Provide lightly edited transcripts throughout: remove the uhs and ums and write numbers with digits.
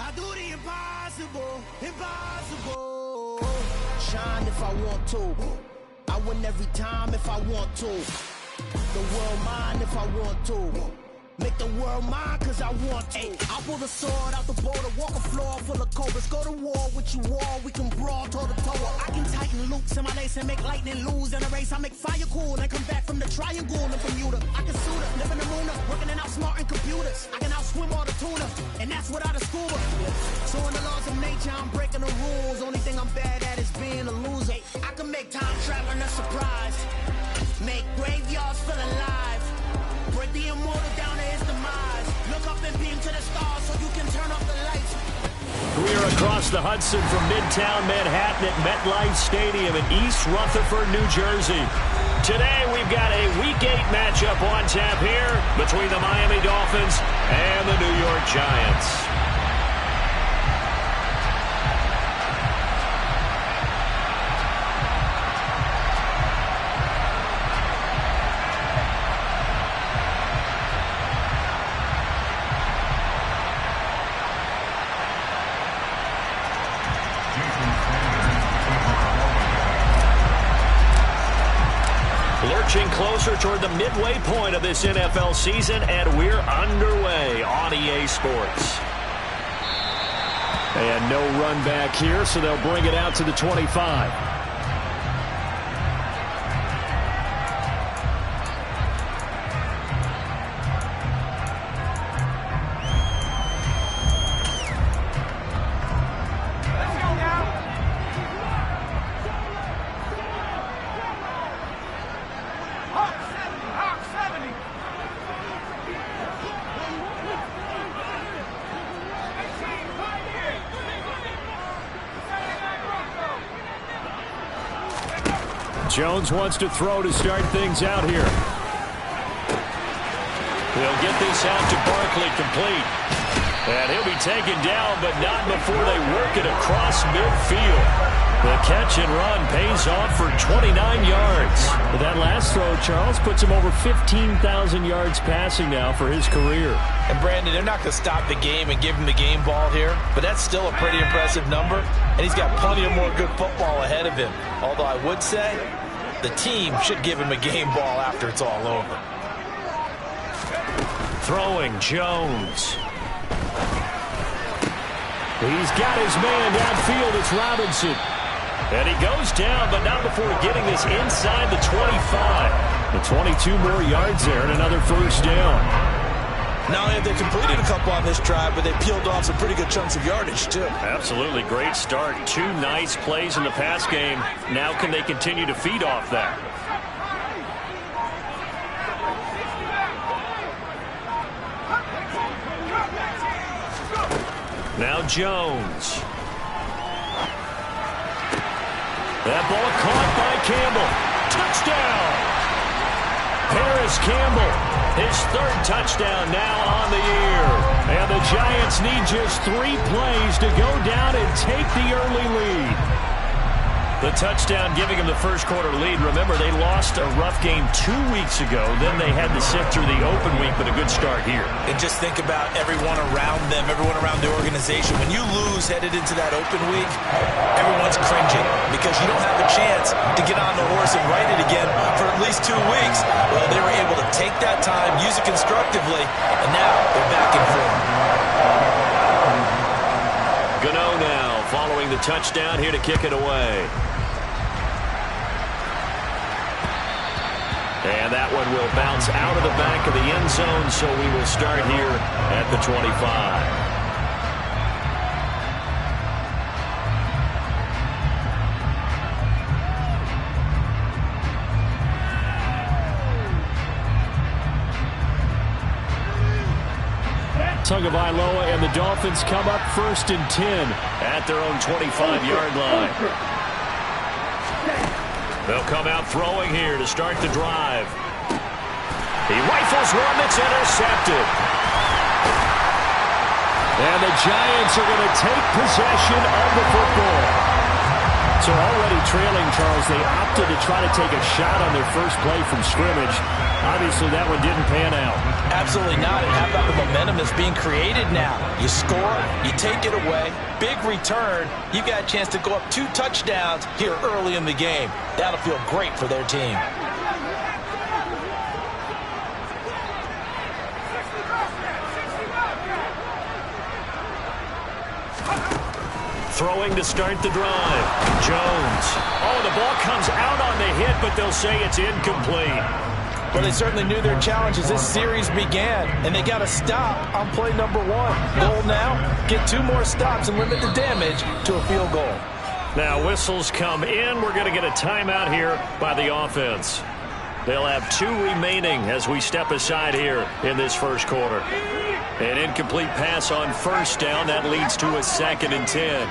I do the impossible, impossible. Shine if I want to. I win every time if I want to. The world mine if I want to. Make the world mine cause I want to. Ay, I'll pull the sword out the border, walk a floor full of cobras. Go to war with you all, we can brawl toe to toe. I can tighten loops in my lace and make lightning lose in a race. I make fire cool and come back from the triangle in Bermuda. I can suit up, live in the moon up, working and outsmarting computers. I can outswim all the tuna, and that's without a scuba. So in the laws of nature, I'm breaking the rules. Only thing I'm bad at is being a loser. I can make time traveling a surprise, make graveyards feel alive. Break the immortal down to his demise. Look up and beam to the stars so you can turn off the lights. We are across the Hudson from Midtown Manhattan at MetLife Stadium in East Rutherford, New Jersey. Today we've got a Week 8 matchup on tap here between the Miami Dolphins and the New York Giants. Lurching closer toward the midway point of this NFL season, and we're underway on EA Sports. And no run back here, so they'll bring it out to the 25. Jones wants to throw to start things out here. He'll get this out to Barkley, complete. And he'll be taken down, but not before they work it across midfield. The catch and run pays off for 29 yards. But that last throw, Charles, puts him over 15,000 yards passing now for his career. And Brandon, they're not going to stop the game and give him the game ball here, but that's still a pretty impressive number, and he's got plenty of more good football ahead of him. Although I would say the team should give him a game ball after it's all over. Throwing Jones. He's got his man downfield. It's Robinson. And he goes down, but not before getting this inside the 25. The 22 more yards there and another first down. Not only have they completed a couple on this drive, but they peeled off some pretty good chunks of yardage, too. Absolutely. Great start. Two nice plays in the pass game. Now can they continue to feed off that? Now Jones. That ball caught by Campbell. Touchdown! Harris Campbell, his third touchdown now on the year. And the Giants need just 3 plays to go down and take the early lead. The touchdown giving them the first quarter lead. Remember, they lost a rough game 2 weeks ago. Then they had to sit through the open week, but a good start here. And just think about everyone around them, everyone around the organization. When you lose headed into that open week, everyone's cringing because you don't have a chance to get on the horse and ride it again for at least 2 weeks. Well, they were able to take that time, use it constructively, and now they're back in form. Gano now following the touchdown here to kick it away. And that one will bounce out of the back of the end zone, so we will start here at the 25. Tagovailoa and the Dolphins come up 1st and 10 at their own 25-yard line. They'll come out throwing here to start the drive. He rifles one that's intercepted. And the Giants are going to take possession of the football. So already trailing, Charles, they opted to try to take a shot on their first play from scrimmage. Obviously, that one didn't pan out. Absolutely not. And how about the momentum that's being created now? You score, you take it away, big return. You've got a chance to go up 2 touchdowns here early in the game. That'll feel great for their team. Throwing to start the drive. Jones. Oh, the ball comes out on the hit, but they'll say it's incomplete. Well, they certainly knew their challenge as this series began, and they got to stop on play number 1. Goal now, get 2 more stops and limit the damage to a field goal. Now whistles come in. We're going to get a timeout here by the offense. They'll have 2 remaining as we step aside here in this first quarter. An incomplete pass on first down. That leads to a 2nd and 10.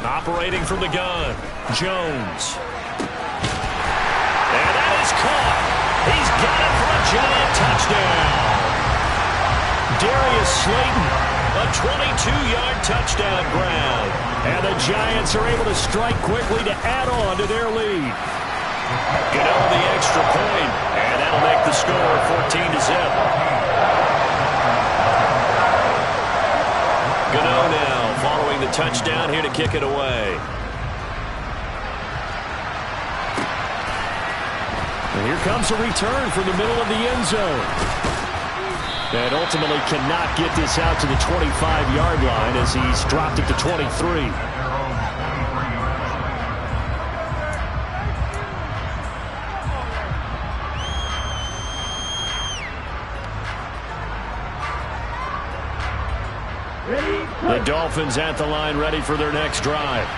Operating from the gun, Jones. And that is caught. He's got it for a giant touchdown. Darius Slayton, a 22-yard touchdown grab. And the Giants are able to strike quickly to add on to their lead. Get on the extra point, and that'll make the score 14-0. Gano now following the touchdown here to kick it away. And here comes a return from the middle of the end zone. And ultimately cannot get this out to the 25-yard line as he's dropped it to 23. The Dolphins at the line ready for their next drive.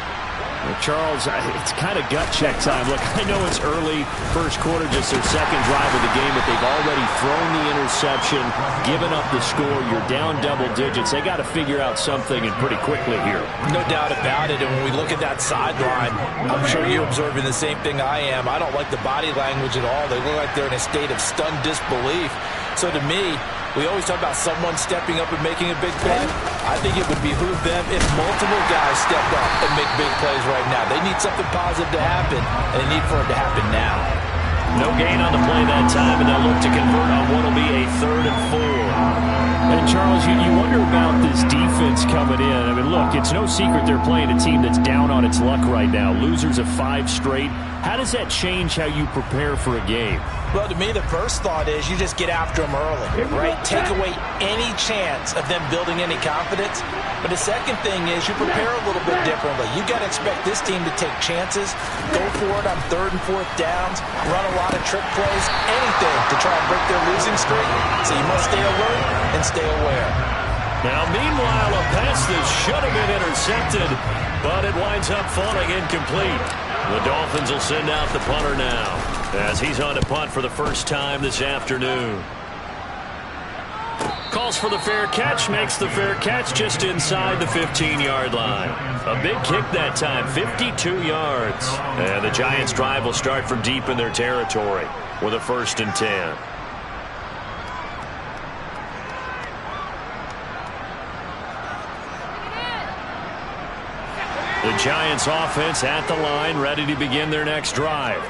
Charles, it's kind of gut check time. Look, I know it's early, first quarter, just their second drive of the game, but they've already thrown the interception, given up the score. You're down double digits. They got to figure out something, and pretty quickly here. No doubt about it, and when we look at that sideline, I'm sure you're observing the same thing I am. I don't like the body language at all. They look like they're in a state of stunned disbelief. So to me, we always talk about someone stepping up and making a big play. I think it would behoove them if multiple guys stepped up and make big plays right now. They need something positive to happen, and they need for it to happen now. No gain on the play that time, and they'll look to convert on what will be a 3rd and 4. And, Charles, you wonder about this defense coming in. I mean, look, it's no secret they're playing a team that's down on its luck right now. Losers of 5 straight. How does that change how you prepare for a game? Well, to me, the first thought is you just get after them early, right? Take away any chance of them building any confidence. But the second thing is you prepare a little bit differently. You got to expect this team to take chances, go for it on 3rd and 4th downs, run a lot of trick plays, anything to try and break their losing streak. So you must stay alert and stay aware. Now, meanwhile, a pass that should have been intercepted, but it winds up falling incomplete. The Dolphins will send out the punter now, as he's on to punt for the first time this afternoon. Calls for the fair catch, makes the fair catch just inside the 15-yard line. A big kick that time, 52 yards. And the Giants' drive will start from deep in their territory with a 1st and 10. The Giants offense at the line, ready to begin their next drive.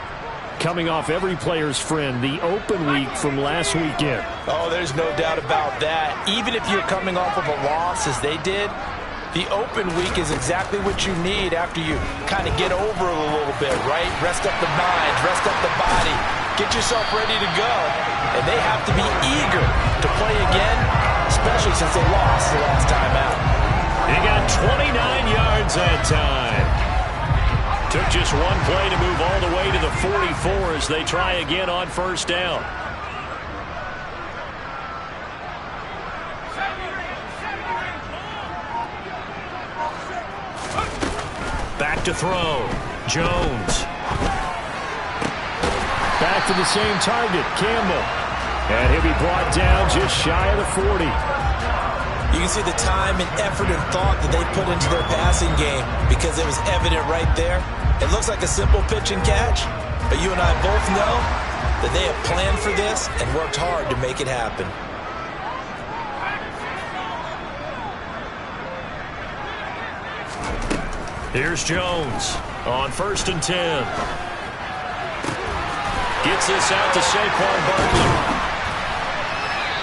Coming off every player's friend, the open week from last weekend. Oh, there's no doubt about that. Even if you're coming off of a loss as they did, the open week is exactly what you need after you kind of get over it a little bit, right? Rest up the mind, rest up the body, get yourself ready to go. And they have to be eager to play again, especially since they lost the last time out. He got 29 yards that time. Took just one play to move all the way to the 44 as they try again on 1st down. Back to throw. Jones. Back to the same target, Campbell. And he'll be brought down just shy of the 40. You can see the time and effort and thought that they put into their passing game because it was evident right there. It looks like a simple pitch and catch, but you and I both know that they have planned for this and worked hard to make it happen. Here's Jones on 1st and 10. Gets this out to Saquon Barkley.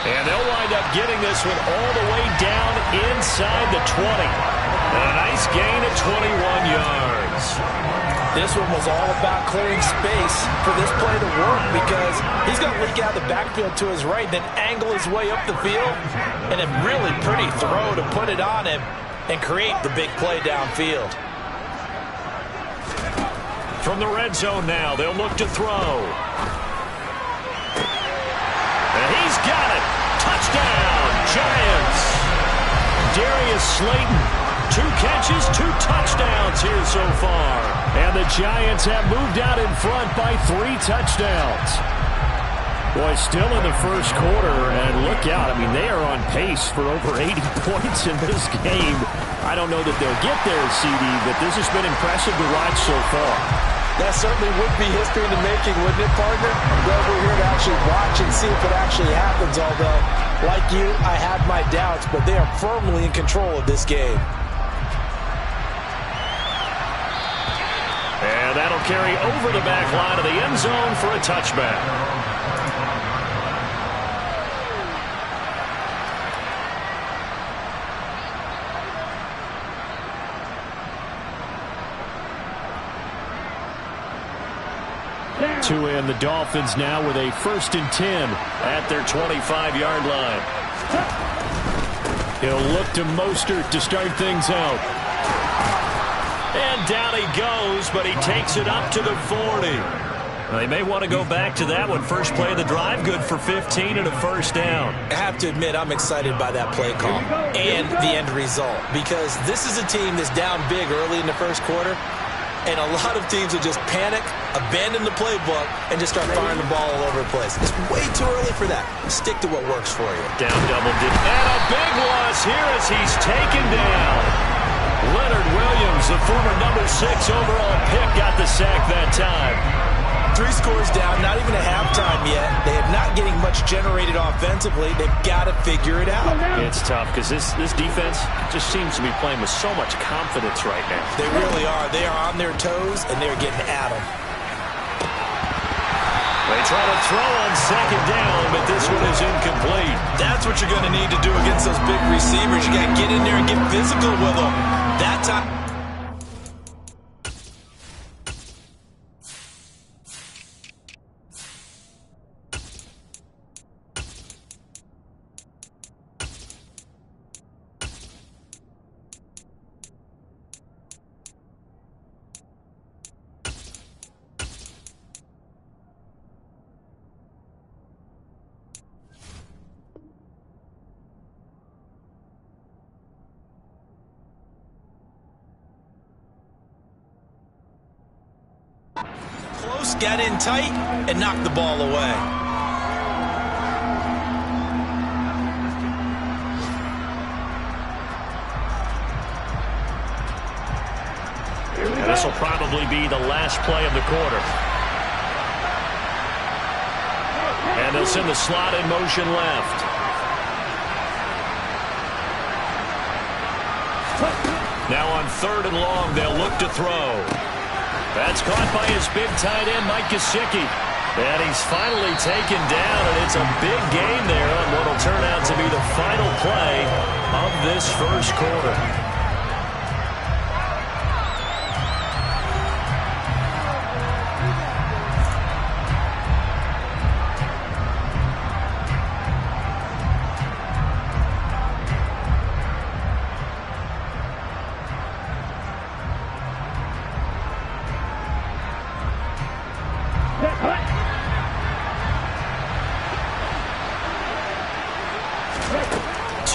And they'll wind up getting this one all the way down inside the 20. And a nice gain of 21 yards. This one was all about clearing space for this play to work because he's going to leak out the backfield to his right, then angle his way up the field, and a really pretty throw to put it on him and create the big play downfield. From the red zone now, they'll look to throw. And he's got it. Touchdown, Giants. Darius Slayton. 2 catches, 2 touchdowns here so far. And the Giants have moved out in front by 3 touchdowns. Boy, still in the first quarter, and look out. I mean, they are on pace for over 80 points in this game. I don't know that they'll get there, CD, but this has been impressive to watch so far. That certainly would be history in the making, wouldn't it, partner? I'm glad we're here to actually watch and see if it actually happens, although, like you, I had my doubts, but they are firmly in control of this game. And that'll carry over the back line of the end zone for a touchback. To end the Dolphins now with a 1st and 10 at their 25-yard line. He'll look to Mostert to start things out. And down he goes, but he takes it up to the 40. Well, they may want to go back to that one. First play of the drive, good for 15 and a first down. I have to admit, I'm excited by that play call and the end result because this is a team that's down big early in the first quarter, and a lot of teams will just panic, abandon the playbook, and just start firing the ball all over the place. It's way too early for that. Stick to what works for you. Down double dip. And a big loss here as he's taken down. Leonard Williams, the former number 6 overall pick, got the sack that time. 3 scores down, not even a halftime yet. They are not getting much generated offensively. They've got to figure it out. It's tough because this defense just seems to be playing with so much confidence right now. They really are. They are on their toes, and they're getting at them. They try to throw on 2nd down, but this one is incomplete. That's what you're going to need to do against those big receivers. You got to get in there and get physical with them. That time. Close, got in tight, and knocked the ball away. And this will probably be the last play of the quarter. And they'll send the slot in motion left. Now on 3rd and long, they'll look to throw. That's caught by his big tight end, Mike Gesicki. And he's finally taken down, and it's a big gain there on what will turn out to be the final play of this first quarter.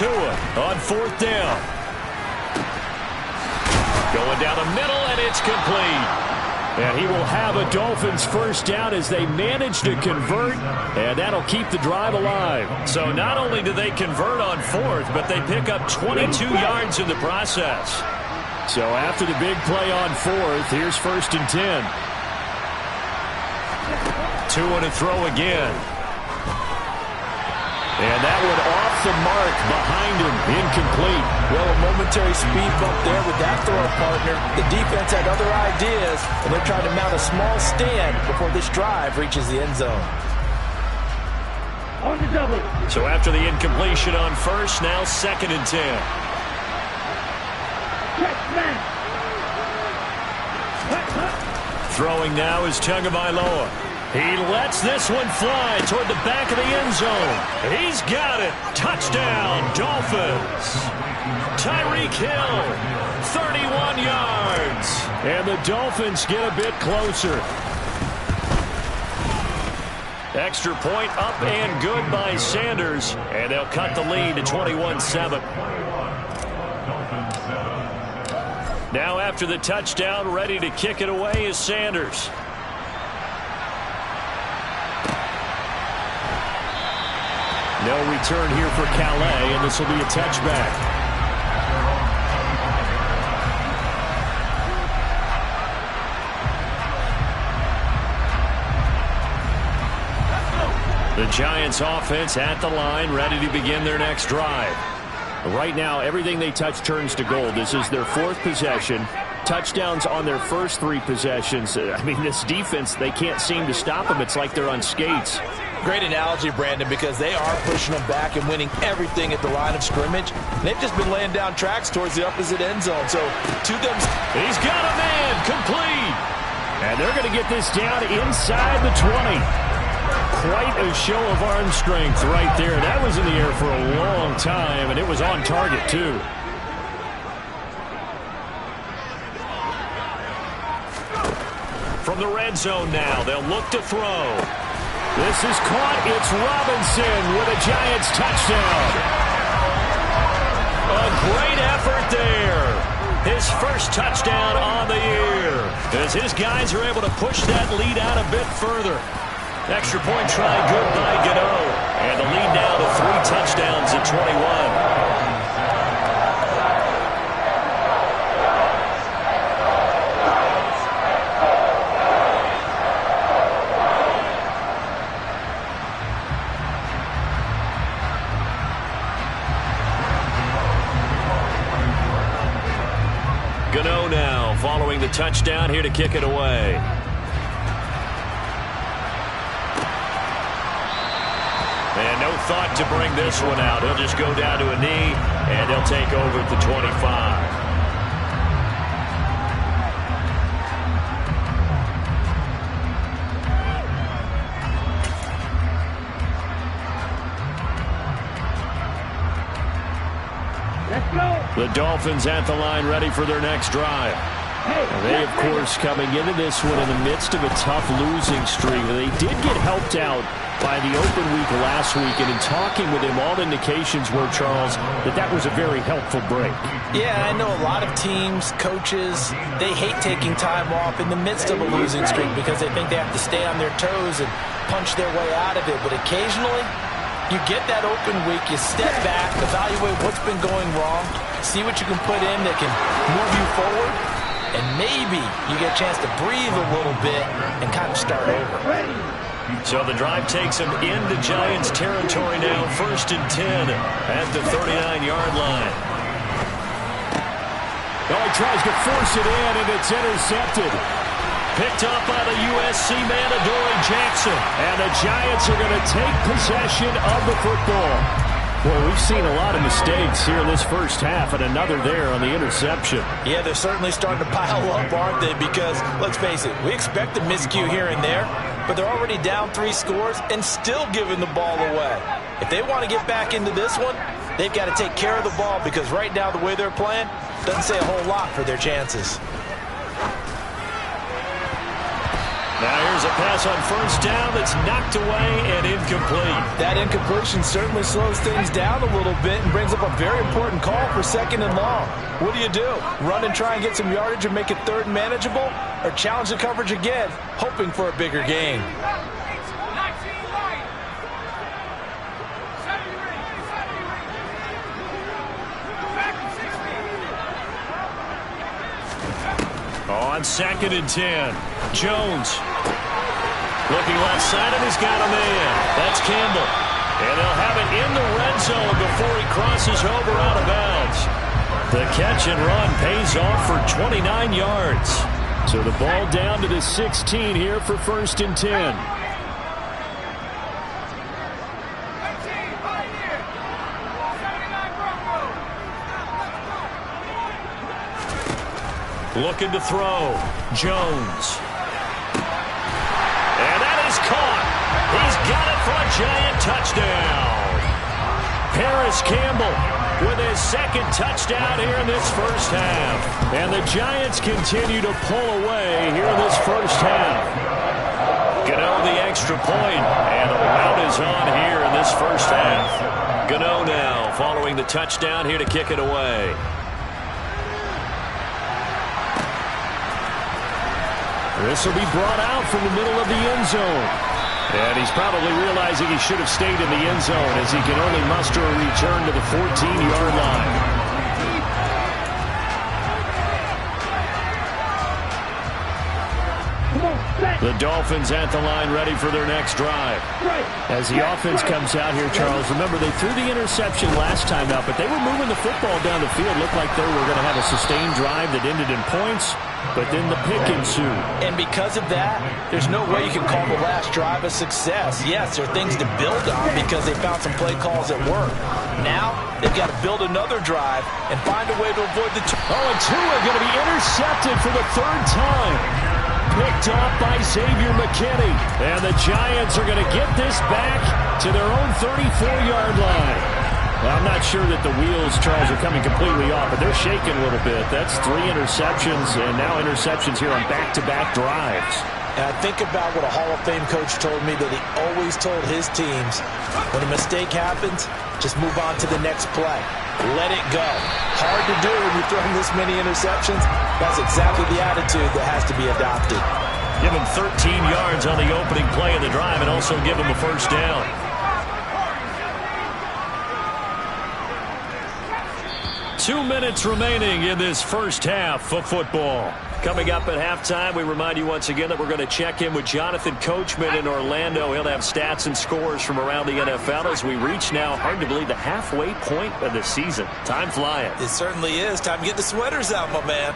Tua on 4th down. Going down the middle, and it's complete. And he will have a Dolphins first down as they manage to convert, and that'll keep the drive alive. So not only do they convert on 4th, but they pick up 22 yards in the process. So after the big play on 4th, here's 1st and 10. Tua to throw again. And that one off the mark behind him, incomplete. Well, a momentary speed bump there with that throw partner. The defense had other ideas, and they're trying to mount a small stand before this drive reaches the end zone. So after the incompletion on first, now 2nd and 10. Throwing now is Tagovailoa. He lets this one fly toward the back of the end zone. He's got it. Touchdown, Dolphins. Tyreek Hill, 31 yards. And the Dolphins get a bit closer. Extra point up and good by Sanders. And they'll cut the lead to 21-7. Now after the touchdown, ready to kick it away is Sanders. No return here for Calais, and this will be a touchback. The Giants offense at the line, ready to begin their next drive. Right now, everything they touch turns to gold. This is their 4th possession. Touchdowns on their first 3 possessions. I mean, this defense, they can't seem to stop them. It's like they're on skates. Great analogy, Brandon, because they are pushing them back and winning everything at the line of scrimmage. They've just been laying down tracks towards the opposite end zone. So, to them, he's got a man, complete. And they're going to get this down inside the 20. Quite a show of arm strength right there. That was in the air for a long time, and it was on target, too. From the red zone now, they'll look to throw. This is caught. It's Robinson with a Giants touchdown. A great effort there. His first touchdown on the year, as his guys are able to push that lead out a bit further. Extra point try good by Gano. And the lead now to 3 touchdowns at 21. Gano now following the touchdown here to kick it away. And no thought to bring this one out. He'll just go down to a knee, and they'll take over at the 25. The Dolphins at the line, ready for their next drive. They, of course, coming into this one in the midst of a tough losing streak. They did get helped out by the open week last week, and in talking with him, all indications were, Charles, that was a very helpful break. Yeah, I know a lot of teams, coaches, they hate taking time off in the midst of a losing streak because they think they have to stay on their toes and punch their way out of it. But occasionally, you get that open week, you step back, evaluate what's been going wrong, see what you can put in that can move you forward, and maybe you get a chance to breathe a little bit and kind of start over. So the drive takes him into Giants territory now, 1st and 10 at the 39-yard line. Oh, he tries to force it in, and it's intercepted. Picked up by the USC man, Adoree Jackson. And the Giants are going to take possession of the football. Well, we've seen a lot of mistakes here in this first half, and another there on the interception. Yeah, they're certainly starting to pile up, aren't they? Because, let's face it, we expect a miscue here and there, but they're already down 3 scores and still giving the ball away. If they want to get back into this one, they've got to take care of the ball, because right now the way they're playing doesn't say a whole lot for their chances. Now here's a pass on first down that's knocked away and incomplete. That incompletion certainly slows things down a little bit and brings up a very important call for 2nd and long. What do? Run and try and get some yardage and make it 3rd and manageable? Or challenge the coverage again, hoping for a bigger gain? On 2nd and 10, Jones looking left side, and he's got a man. That's Campbell. And they'll have it in the red zone before he crosses over out of bounds. The catch and run pays off for 29 yards. So the ball down to the 16 here for 1st and 10. Looking to throw. Jones. And that is caught. He's got it for a giant touchdown. Paris Campbell with his 2nd touchdown here in this first half. And the Giants continue to pull away here in this first half. Gano the extra point, and the rout is on here in this first half. Gano now following the touchdown here to kick it away. This will be brought out from the middle of the end zone. And he's probably realizing he should have stayed in the end zone as he can only muster a return to the 14-yard line. The Dolphins at the line ready for their next drive. As the offense comes out here, Charles, remember they threw the interception last time out, but they were moving the football down the field. Looked like they were going to have a sustained drive that ended in points, but then the pick ensued. And because of that, there's no way you can call the last drive a success. Yes, there are things to build on because they found some play calls that work. Now, they've got to build another drive and find a way to avoid the... and Tua going to be intercepted for the 3rd time. Picked off by Xavier McKinney. And the Giants are going to get this back to their own 34-yard line. Well, I'm not sure that the wheels, Charles, are coming completely off, but they're shaking a little bit. That's 3 interceptions, and now interceptions here on back-to-back drives. And I think about what a Hall of Fame coach told me that he always told his teams, when a mistake happens, just move on to the next play. Let it go. Hard to do when you're throwing this many interceptions. That's exactly the attitude that has to be adopted. Give him 13 yards on the opening play of the drive and also give him a 1st down. Two minutes remaining in this first half of football. Coming up at halftime, we remind you once again that we're going to check in with Jonathan Coachman in Orlando. He'll have stats and scores from around the NFL as we reach now, hard to believe, the halfway point of the season. Time flying. It certainly is. Time to get the sweaters out, my man.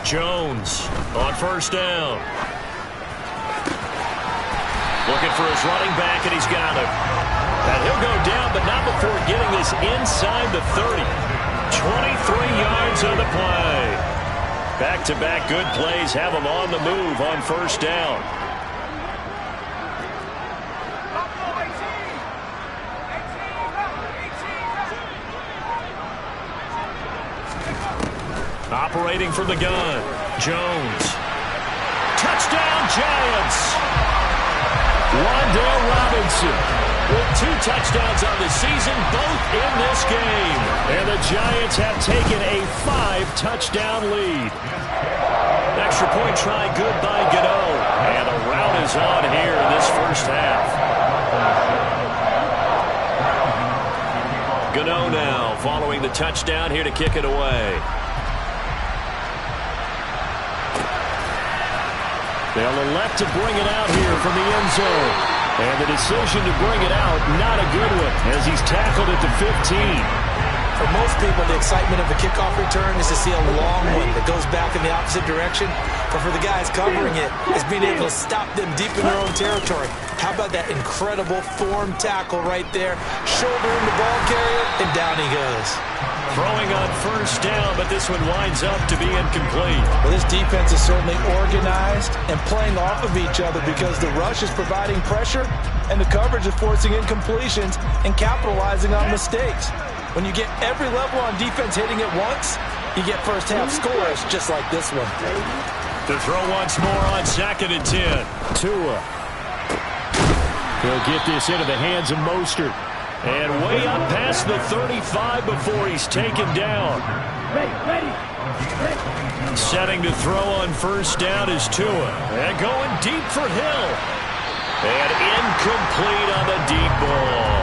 Jones on 1st down. Looking for his running back, and he's got him. And he'll go down, but not before getting this inside the 30. 23 yards on the play. Back-to-back good plays have him on the move on 1st down. Operating from the gun, Jones. Touchdown, Giants! Wan'Dale Robinson with 2 touchdowns on the season, both in this game. And the Giants have taken a 5-touchdown lead. Extra point try good by Gano. And the rout is on here in this first half. Gano now following the touchdown here to kick it away. They'll elect to bring it out here from the end zone. And the decision to bring it out, not a good one, as he's tackled at the 15. For most people, the excitement of a kickoff return is to see a long one that goes back in the opposite direction. But for the guys covering it, it's being able to stop them deep in their own territory. How about that incredible form tackle right there? Shouldering the ball carrier, and down he goes. Throwing on 1st down, but this one winds up to be incomplete. Well, this defense is certainly organized and playing off of each other because the rush is providing pressure and the coverage is forcing incompletions and capitalizing on mistakes. When you get every level on defense hitting it once, you get first half scores just like this one. The throw once more on 2nd and 10. Tua. He'll get this into the hands of Mostert. And way up past the 35 before he's taken down. Setting to throw on first down is Tua. And going deep for Hill. And incomplete on the deep ball.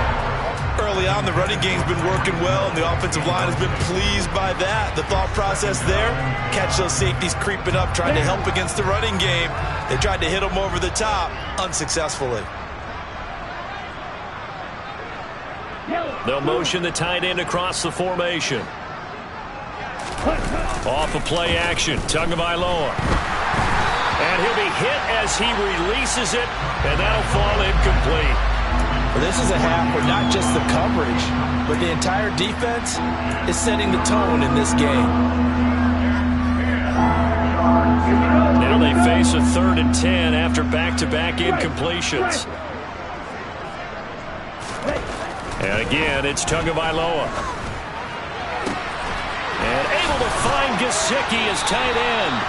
Early on, the running game's been working well, and the offensive line has been pleased by that. The thought process there, catch those safeties creeping up, trying to help against the running game. They tried to hit them over the top, unsuccessfully. They'll motion the tight end across the formation. Off of play action, Tagovailoa. And he'll be hit as he releases it, and that'll fall incomplete. Well, this is a half where not just the coverage, but the entire defense is setting the tone in this game. Now they face a 3rd and 10 after back-to-back incompletions. And again, it's Tagovailoa. And able to find Gesicki as tight end.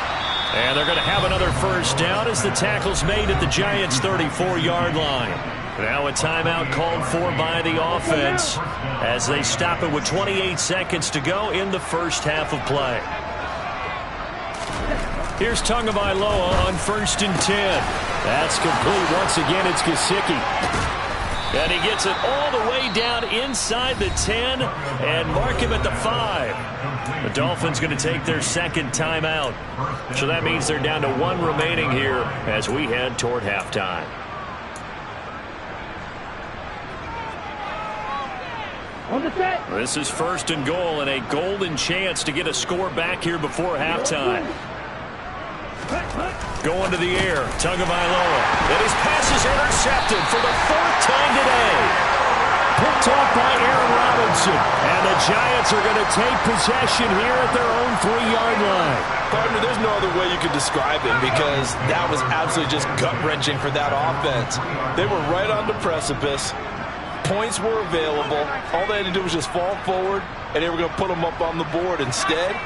And they're going to have another first down as the tackle's made at the Giants' 34-yard line. Now a timeout called for by the offense as they stop it with 28 seconds to go in the first half of play. Here's Tagovailoa on 1st and 10. That's complete. Once again, it's Gesicki. And he gets it all the way down inside the 10 and mark him at the 5. The Dolphins going to take their second timeout. So that means they're down to 1 remaining here as we head toward halftime. This is 1st and goal and a golden chance to get a score back here before halftime. Going to the air, Tagovailoa. And his pass is intercepted for the 4th time today. Picked off by Aaron Robinson. And the Giants are going to take possession here at their own 3-yard line. Partner, there's no other way you could describe it because that was absolutely just gut-wrenching for that offense. They were right on the precipice. Points were available. All they had to do was just fall forward, and they were going to put them up on the board. Instead,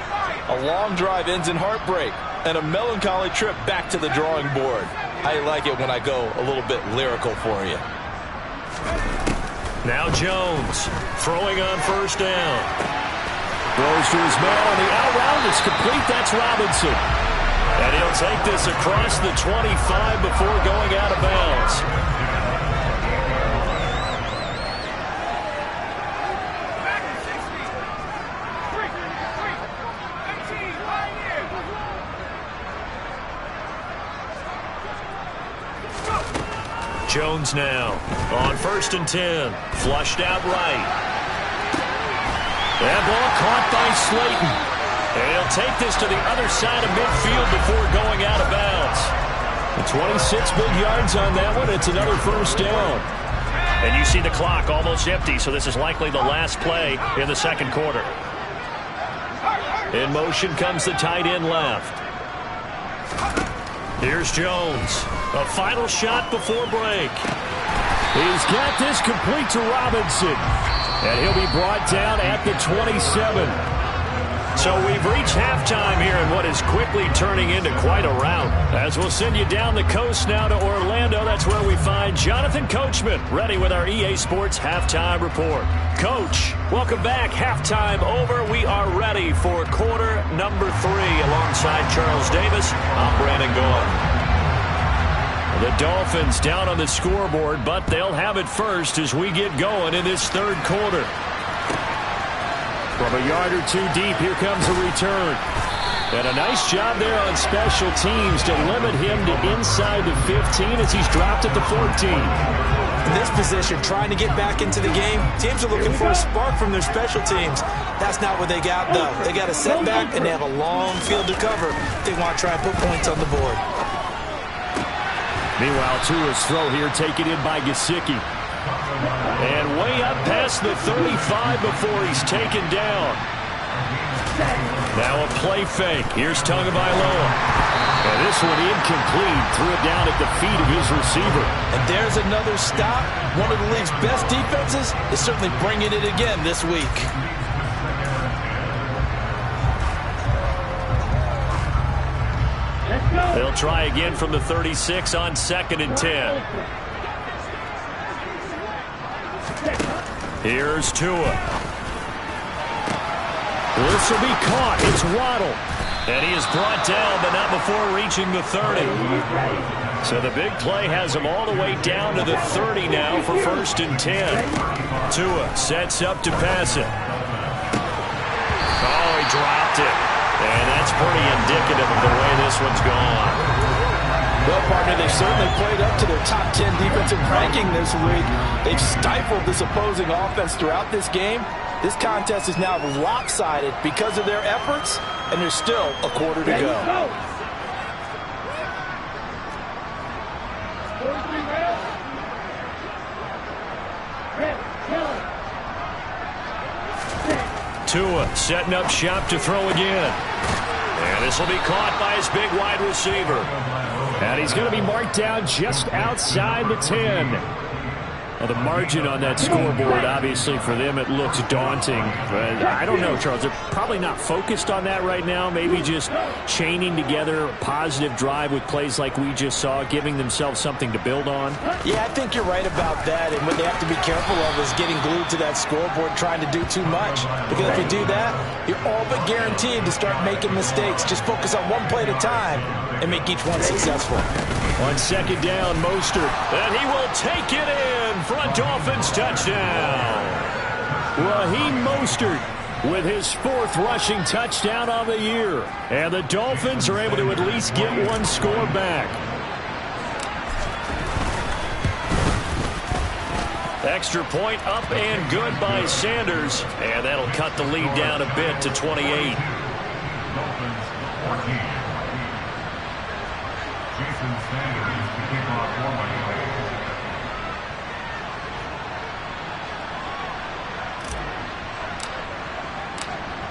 a long drive ends in heartbreak and a melancholy trip back to the drawing board. I like it when I go a little bit lyrical for you. Now Jones throwing on first down. Throws to his man on the out route. It's complete. That's Robinson. And he'll take this across the 25 before going out of bounds. Jones now on 1st and 10. Flushed out right. That ball caught by Slayton. And he'll take this to the other side of midfield before going out of bounds. And 26 big yards on that one. It's another first down. And you see the clock almost empty, so this is likely the last play in the second quarter. In motion comes the tight end left. Here's Jones. A final shot before break. He's got this complete to Robinson. And he'll be brought down at the 27. So we've reached halftime here in what is quickly turning into quite a rout. As we'll send you down the coast now to Orlando. That's where we find Jonathan Coachman ready with our EA Sports Halftime Report. Coach, welcome back. Halftime over. We are ready for quarter number 3 alongside Charles Davis. I'm Brandon Gaughan. The Dolphins down on the scoreboard, but they'll have it first as we get going in this third quarter. From a yard or two deep, here comes a return. And a nice job there on special teams to limit him to inside the 15 as he's dropped at the 14. In this position, trying to get back into the game, teams are looking for a spark from their special teams. That's not what they got, though. They got a setback, and they have a long field to cover. They want to try and put points on the board. Meanwhile, Tua's throw here taken in by Gesicki. And way up past the 35 before he's taken down. Now a play fake. Here's Tagovailoa. And this one incomplete. Threw it down at the feet of his receiver. And there's another stop. One of the league's best defenses is certainly bringing it again this week. They'll try again from the 36 on 2nd and 10. Here's Tua. This will be caught. It's Waddle. And he is brought down, but not before reaching the 30. So the big play has him all the way down to the 30 now for 1st and 10. Tua sets up to pass it. Oh, he dropped it. And that's pretty indicative of the way this one's gone. Well, partner, they've certainly played up to their top 10 defensive ranking this week. They've stifled this opposing offense throughout this game. This contest is now lopsided because of their efforts, and there's still a quarter to go. Tua setting up shop to throw again. And this will be caught by his big wide receiver. And he's going to be marked down just outside the 10. Well, the margin on that scoreboard, obviously, for them, it looks daunting. But I don't know, Charles. They're probably not focused on that right now. Maybe just chaining together a positive drive with plays like we just saw, giving themselves something to build on. Yeah, I think you're right about that. And what they have to be careful of is getting glued to that scoreboard, trying to do too much. Because if you do that, you're all but guaranteed to start making mistakes. Just focus on one play at a time and make each one successful. On 2nd down, Mostert, and he will take it in. Front Dolphins touchdown. Raheem Mostert with his 4th rushing touchdown on the year. And the Dolphins are able to at least get one score back. Extra point up and good by Sanders. And that'll cut the lead down a bit to 28.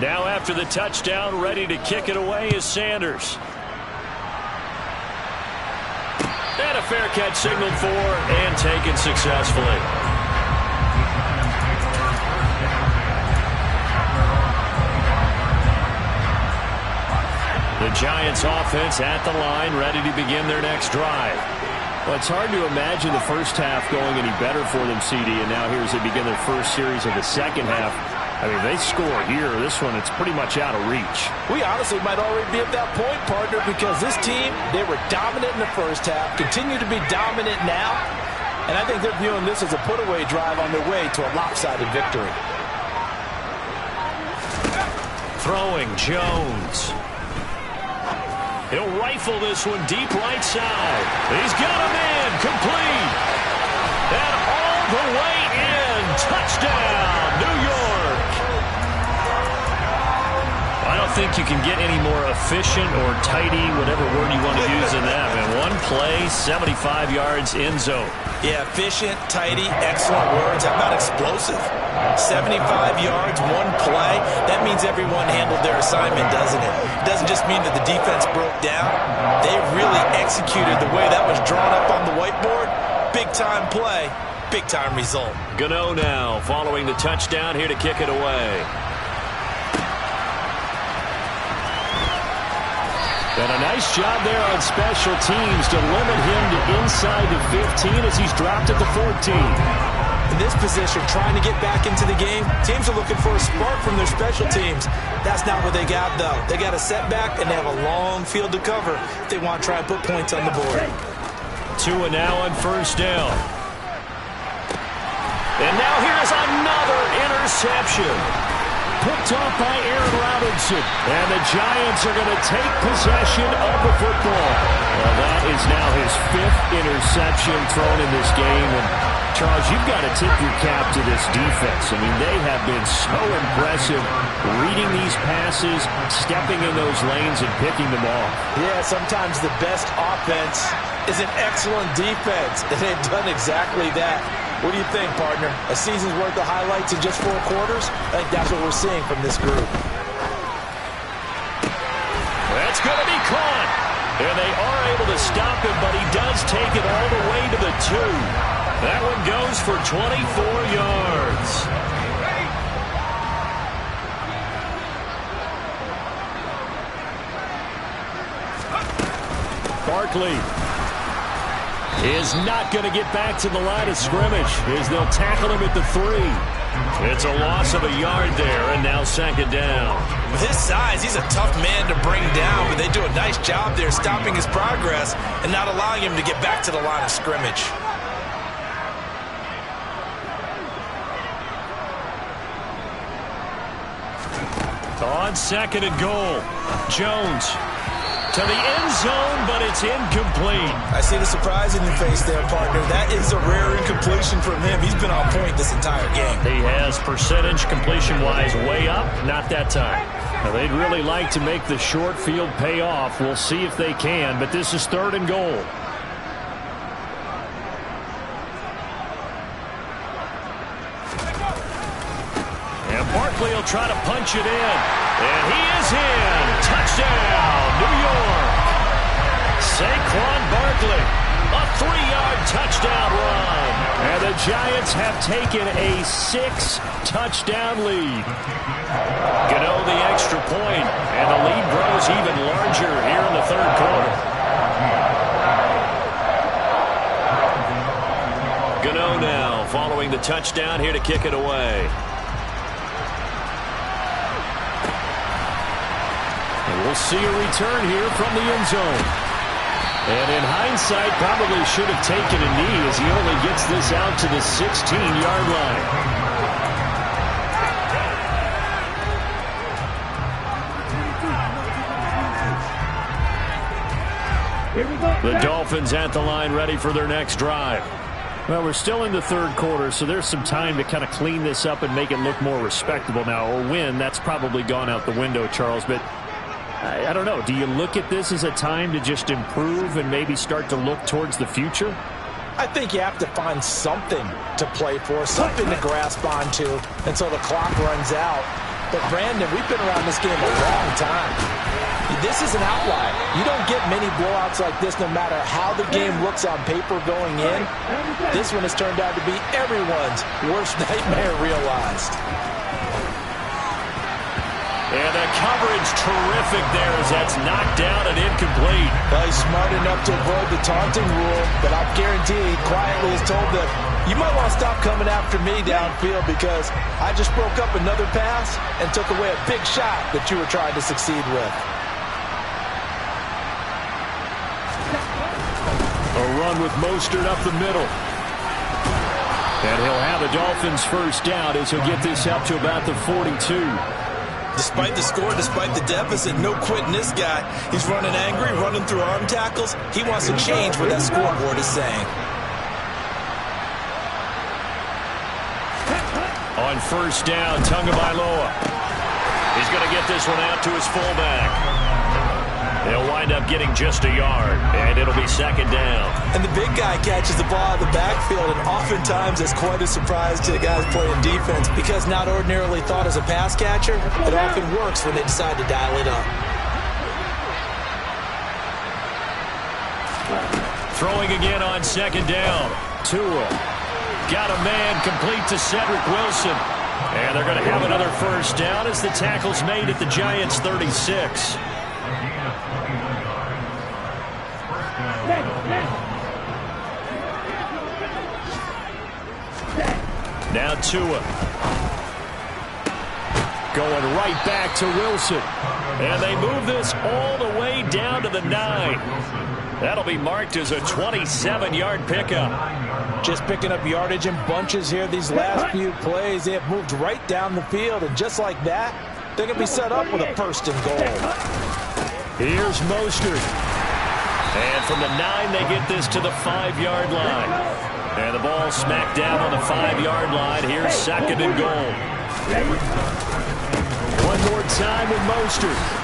Now after the touchdown, ready to kick it away is Sanders. And a fair catch signaled for and taken successfully. The Giants offense at the line, ready to begin their next drive. Well, it's hard to imagine the first half going any better for them, CD, and now here as they begin their first series of the second half. I mean, they score here. This one, it's pretty much out of reach. We honestly might already be at that point, partner, because this team, they were dominant in the first half, continue to be dominant now, and I think they're viewing this as a put-away drive on their way to a lopsided victory. Throwing, Jones. He'll rifle this one deep right side. He's got him in, complete. And all the way in, touchdown, New York. I don't think you can get any more efficient or tidy, whatever word you want to use in that. And one play, 75 yards, end zone. Yeah, efficient, tidy, excellent words. How about explosive? 75 yards, one play. That means everyone handled their assignment, doesn't it? It doesn't just mean that the defense broke down. They really executed the way that was drawn up on the whiteboard. Big-time play, big-time result. Gano now following the touchdown here to kick it away. And a nice job there on special teams to limit him to inside the 15 as he's dropped at the 14. In this position, trying to get back into the game, teams are looking for a spark from their special teams. That's not what they got, though. They got a setback, and they have a long field to cover if they want to try and put points on the board. Tua now on 1st down. And now here is another interception. Picked off by Aaron Robinson. And the Giants are going to take possession of the football. Well, that is now his 5th interception thrown in this game. And Charles, you've got to tip your cap to this defense. I mean, they have been so impressive reading these passes, stepping in those lanes, and picking them off. Yeah, sometimes the best offense is an excellent defense, and they've done exactly that. What do you think, partner? A season's worth of highlights in just 4 quarters? I think that's what we're seeing from this group. That's going to be caught. And they are able to stop him, but he does take it all the way to the 2. That one goes for 24 yards. Barkley is not going to get back to the line of scrimmage as they'll tackle him at the 3. It's a loss of a yard there, and now second down. With his size, he's a tough man to bring down, but they do a nice job there stopping his progress and not allowing him to get back to the line of scrimmage. On second and goal, Jones to the end zone, but it's incomplete. I see the surprise in your face there, partner. That is a rare incompletion from him. He's been on point this entire game. He has percentage completion-wise way up, not that time. Now, they'd really like to make the short field pay off. We'll see if they can, but this is third and goal. And Barkley will try to punch it in. And he is in. Touchdown, New York. Saquon Barkley, a 3-yard touchdown run. And the Giants have taken a 6-touchdown lead. Gano the extra point, and the lead grows even larger here in the third quarter. Gano now following the touchdown here to kick it away. We'll see a return here from the end zone. And in hindsight, probably should have taken a knee as he only gets this out to the 16-yard line. The Dolphins at the line ready for their next drive. Well, we're still in the third quarter, so there's some time to kind of clean this up and make it look more respectable now. A win, that's probably gone out the window, Charles, but I don't know. Do you look at this as a time to just improve and maybe start to look towards the future? I think you have to find something to play for, something to grasp onto until the clock runs out. But, Brandon, we've been around this game a long time. This is an outlier. You don't get many blowouts like this no matter how the game looks on paper going in. This one has turned out to be everyone's worst nightmare realized. And the coverage terrific there as that's knocked down and incomplete. Well, he's smart enough to avoid the taunting rule, but I'll guarantee he quietly has told them, you might want to stop coming after me downfield because I just broke up another pass and took away a big shot that you were trying to succeed with. A run with Mostert up the middle. And he'll have a Dolphins first down as he'll get this up to about the 42. Despite the score, despite the deficit, no quitting this guy. He's running angry, running through arm tackles. He wants to change what that scoreboard is saying. On first down, Tagovailoa. He's going to get this one out to his fullback. They'll wind up getting just a yard, and it'll be second down. And the big guy catches the ball out of the backfield, and oftentimes that's quite a surprise to the guys playing defense because not ordinarily thought as a pass catcher, it often works when they decide to dial it up. Throwing again on second down. Tua got a man complete to Cedric Wilson. And they're going to have another first down as the tackle's made at the Giants' 36. Now Tua going right back to Wilson. And they move this all the way down to the 9. That'll be marked as a 27-yard pickup. Just picking up yardage in bunches here these last few plays. They have moved right down the field, and just like that, they're going to be set up with a first and goal. Here's Mostert. And from the 9, they get this to the 5-yard line. And the ball smacked down on the 5-yard line. Here's second and goal. One more time with Mostert.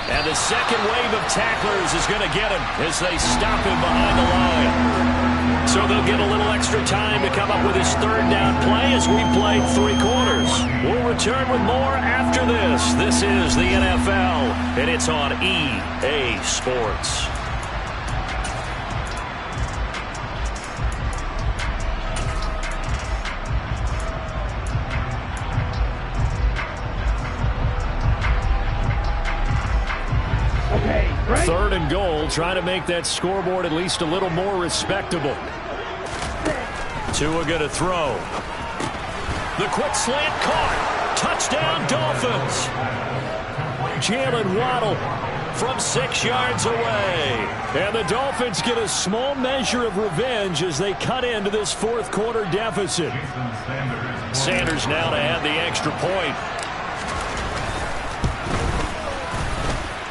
And the second wave of tacklers is going to get him as they stop him behind the line. So they'll get a little extra time to come up with his third down play as we played 3 quarters. We'll return with more after this. This is the NFL, and it's on EA Sports. Third and goal, trying to make that scoreboard at least a little more respectable. Tua going to throw. The quick slant caught. Touchdown, Dolphins. Jalen Waddle from 6 yards away. And the Dolphins get a small measure of revenge as they cut into this fourth quarter deficit. Sanders now to add the extra point.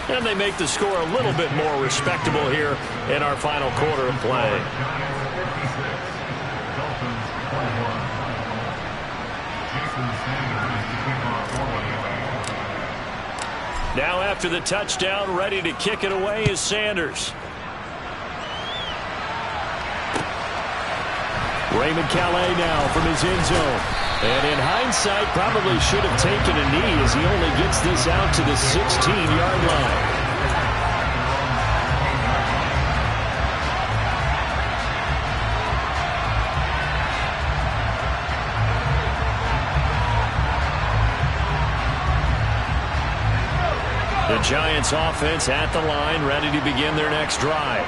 And they make the score a little bit more respectable here in our final quarter of play. Now after the touchdown, ready to kick it away is Sanders. Raymond Calais now from his end zone. And in hindsight, probably should have taken a knee as he only gets this out to the 16-yard line. The Giants offense at the line, ready to begin their next drive.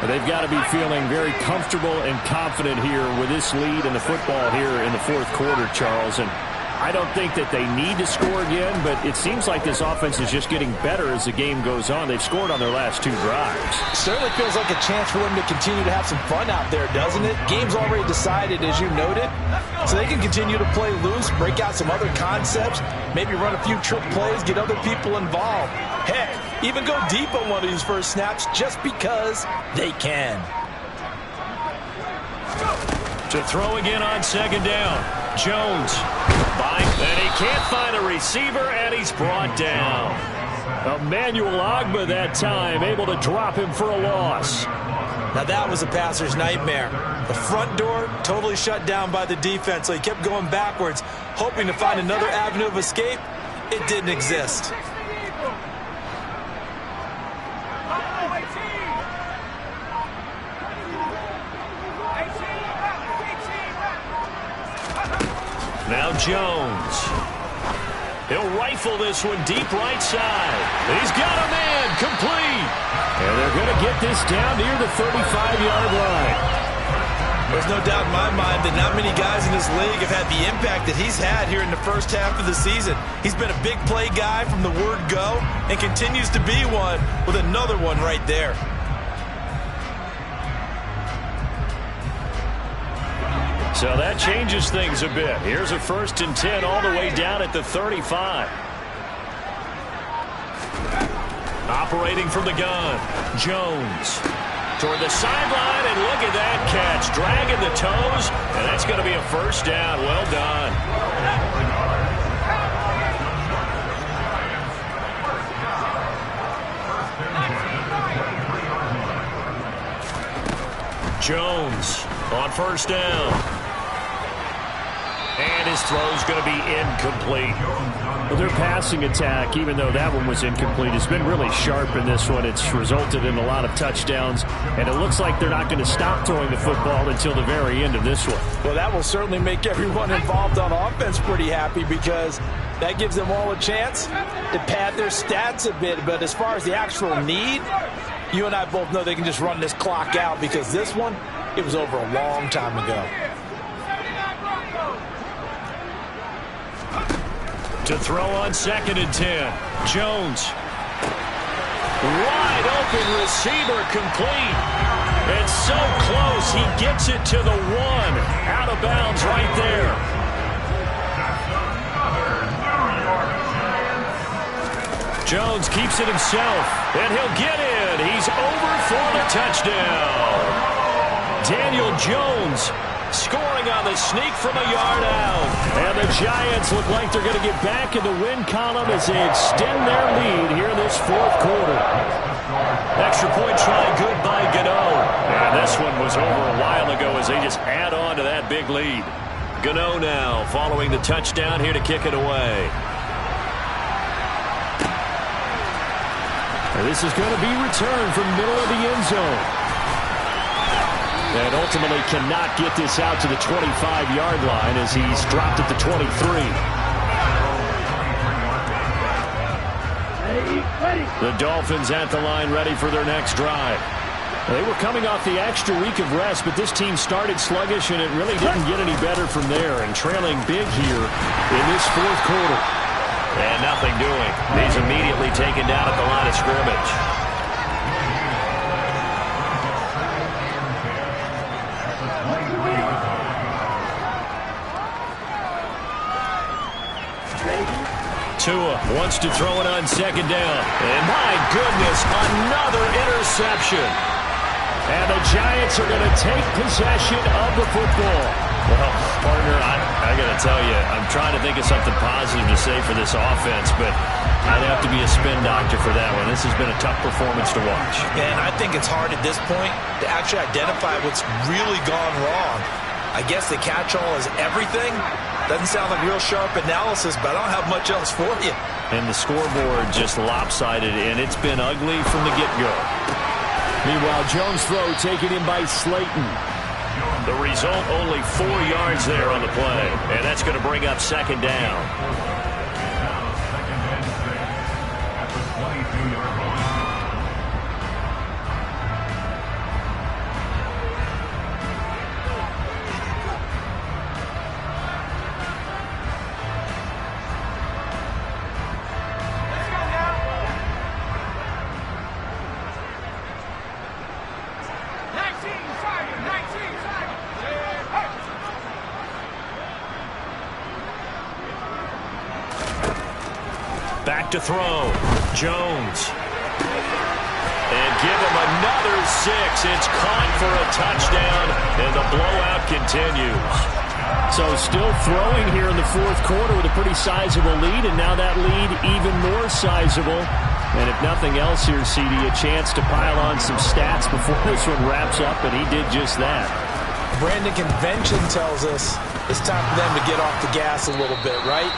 They've got to be feeling very comfortable and confident here with this lead in the football here in the fourth quarter, Charles. And I don't think that they need to score again, but it seems like this offense is just getting better as the game goes on. They've scored on their last 2 drives. Certainly feels like a chance for them to continue to have some fun out there, doesn't it? Game's already decided, as you noted, so they can continue to play loose, break out some other concepts, maybe run a few trick plays, get other people involved. Heck, even go deep on one of these first snaps just because they can. To throw again on second down. Jones. And he can't find a receiver, and he's brought down. Emmanuel Ogbah that time, able to drop him for a loss. Now that was a passer's nightmare. The front door totally shut down by the defense, so he kept going backwards, hoping to find another avenue of escape. It didn't exist. Now Jones. He'll rifle this one deep right side. He's got a man complete. And they're going to get this down near the 35-yard line. There's no doubt in my mind that not many guys in this league have had the impact that he's had here in the first half of the season. He's been a big play guy from the word go and continues to be one with another one right there. So that changes things a bit. Here's a 1st and 10 all the way down at the 35. Operating from the gun, Jones. Toward the sideline, and look at that catch. Dragging the toes, and that's going to be a 1st down. Well done. Jones on 1st down. And his throw's going to be incomplete. Well, their passing attack, even though that one was incomplete, has been really sharp in this one. It's resulted in a lot of touchdowns, and it looks like they're not going to stop throwing the football until the very end of this one. Well, that will certainly make everyone involved on offense pretty happy because that gives them all a chance to pad their stats a bit. But as far as the actual need, you and I both know they can just run this clock out because this one, it was over a long time ago. To throw on 2nd and 10. Jones. Wide open receiver complete. It's so close. He gets it to the 1. Out of bounds right there. Jones keeps it himself. And he'll get in. He's over for the touchdown. Daniel Jones scoring on the sneak from a yard out. And the Giants look like they're going to get back in the win column as they extend their lead here in this fourth quarter. Extra point try good by Gano. And this one was over a while ago as they just add on to that big lead. Gano now following the touchdown here to kick it away. And this is going to be returned from middle of the end zone. And ultimately cannot get this out to the 25-yard line as he's dropped at the 23. The Dolphins at the line ready for their next drive. They were coming off the extra week of rest, but this team started sluggish, and it really didn't get any better from there, and trailing big here in this fourth quarter. And nothing doing. He's immediately taken down at the line of scrimmage. Tua wants to throw it on second down. And my goodness, another interception. And the Giants are going to take possession of the football. Well, partner, I got to tell you, I'm trying to think of something positive to say for this offense, but I'd have to be a spin doctor for that one. This has been a tough performance to watch. And I think it's hard at this point to actually identify what's really gone wrong. I guess the catch-all is everything. Doesn't sound like real sharp analysis, but I don't have much else for you. And the scoreboard just lopsided, and it's been ugly from the get-go. Meanwhile, Jones' throw taken in by Slayton. The result, only 4 yards there on the play. And that's going to bring up second down. Back to throw. Jones. And give him another 6. It's caught for a touchdown, and the blowout continues. So still throwing here in the fourth quarter with a pretty sizable lead, and now that lead even more sizable. And if nothing else here, CD, a chance to pile on some stats before this one wraps up, and he did just that. Brandon, convention tells us it's time for them to get off the gas a little bit, right?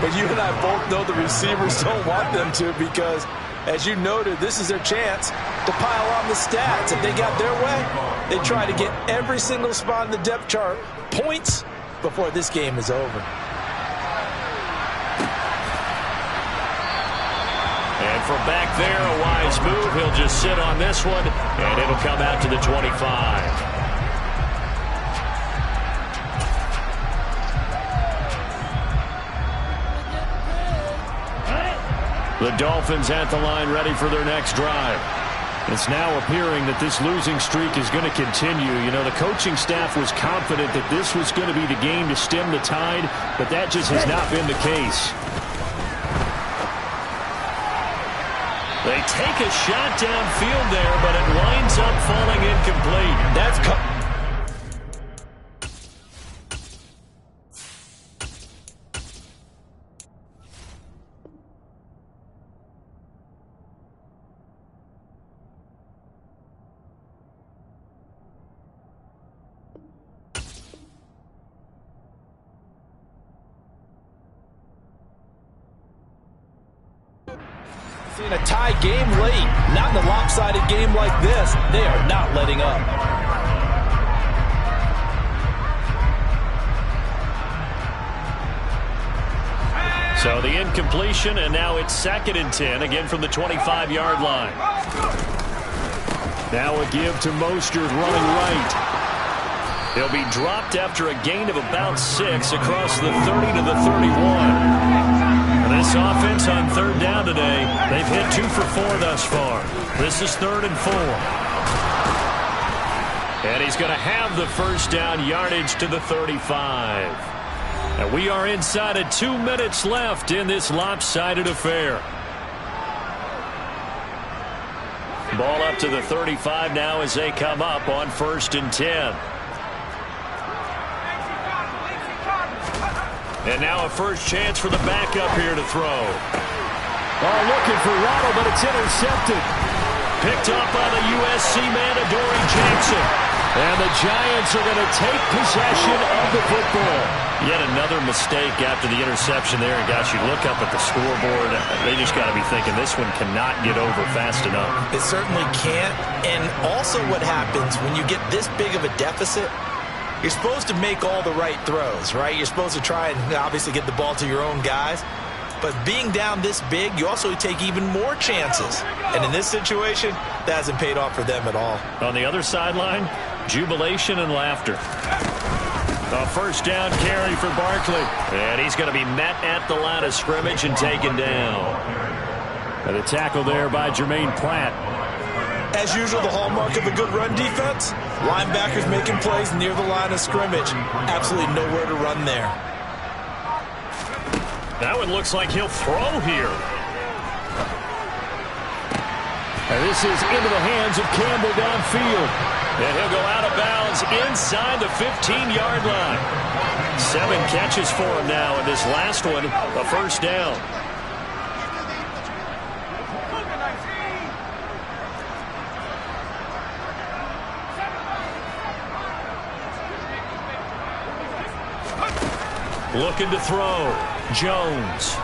But you and I both know the receivers don't want them to because, as you noted, this is their chance to pile on the stats. If they got their way, they try to get every single spot in the depth chart points before this game is over. And from back there, a wise move. He'll just sit on this one, and it'll come out to the 25. The Dolphins at the line ready for their next drive. It's now appearing that this losing streak is going to continue. You know, the coaching staff was confident that this was going to be the game to stem the tide, but that just has not been the case. They take a shot downfield there, but it winds up falling incomplete. That's in a tie game late. Not in a lopsided game like this. They are not letting up. So the incompletion, and now it's 2nd and 10, again from the 25-yard line. Now a give to Mostert running right. He'll be dropped after a gain of about 6 across the 30 to the 31. This offense on 3rd down today, they've hit 2 for 4 thus far. This is 3rd and 4. And he's going to have the first down, yardage to the 35. And we are inside of 2 minutes left in this lopsided affair. Ball up to the 35 now as they come up on 1st and 10. And now a first chance for the backup here to throw. Oh, looking for Waddle, but it's intercepted. Picked up by the USC man, Adoree Jackson. And the Giants are going to take possession of the football. Yet another mistake after the interception there. And gosh, you look up at the scoreboard, they just got to be thinking this one cannot get over fast enough. It certainly can't. And also what happens when you get this big of a deficit, you're supposed to make all the right throws, right? You're supposed to try and obviously get the ball to your own guys. But being down this big, you also take even more chances. And in this situation, that hasn't paid off for them at all. On the other sideline, jubilation and laughter. A first down carry for Barkley. And he's going to be met at the line of scrimmage and taken down. And a tackle there by Jermaine Pratt. As usual, the hallmark of a good run defense, linebackers making plays near the line of scrimmage. Absolutely nowhere to run there. That one looks like he'll throw here. And this is into the hands of Campbell downfield. And he'll go out of bounds inside the 15-yard line. 7 catches for him now, and this last one, a first down. Looking to throw. Jones.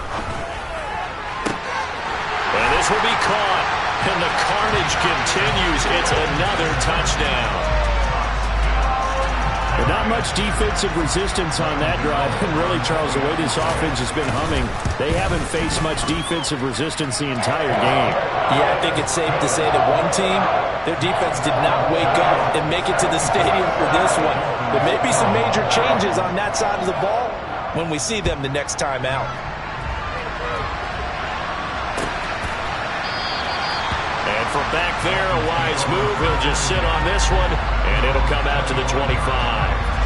And this will be caught. And the carnage continues. It's another touchdown. But not much defensive resistance on that drive. And really, Charles, the way this offense has been humming, they haven't faced much defensive resistance the entire game. Yeah, I think it's safe to say that one team, their defense did not wake up and make it to the stadium for this one. There may be some major changes on that side of the ball when we see them the next time out. And from back there, a wise move. He'll just sit on this one, and it'll come out to the 25.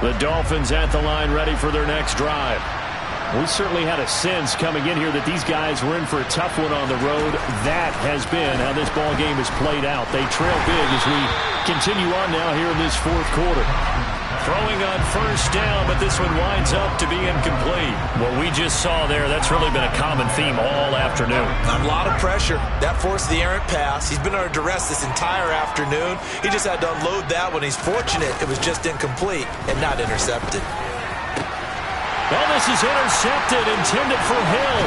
The Dolphins at the line ready for their next drive. We certainly had a sense coming in here that these guys were in for a tough one on the road. That has been how this ball game has played out. They trail big as we continue on now here in this fourth quarter. Throwing on first down, but this one winds up to be incomplete. What we just saw there, that's really been a common theme all afternoon. A lot of pressure. That forced the errant pass. He's been under duress this entire afternoon. He just had to unload that one. He's fortunate it was just incomplete and not intercepted. Well, this is intercepted, intended for Hill.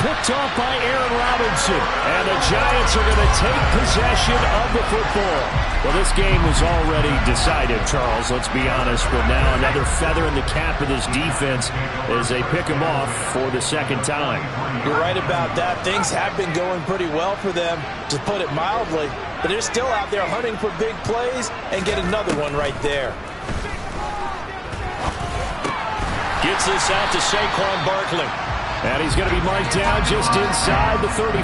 Picked off by Aaron Robinson. And the Giants are going to take possession of the football. Well, this game was already decided, Charles, let's be honest. But now another feather in the cap of this defense as they pick him off for the second time. You're right about that. Things have been going pretty well for them, to put it mildly. But they're still out there hunting for big plays and get another one right there. Gets this out to Saquon Barkley. And he's going to be marked down just inside the 35.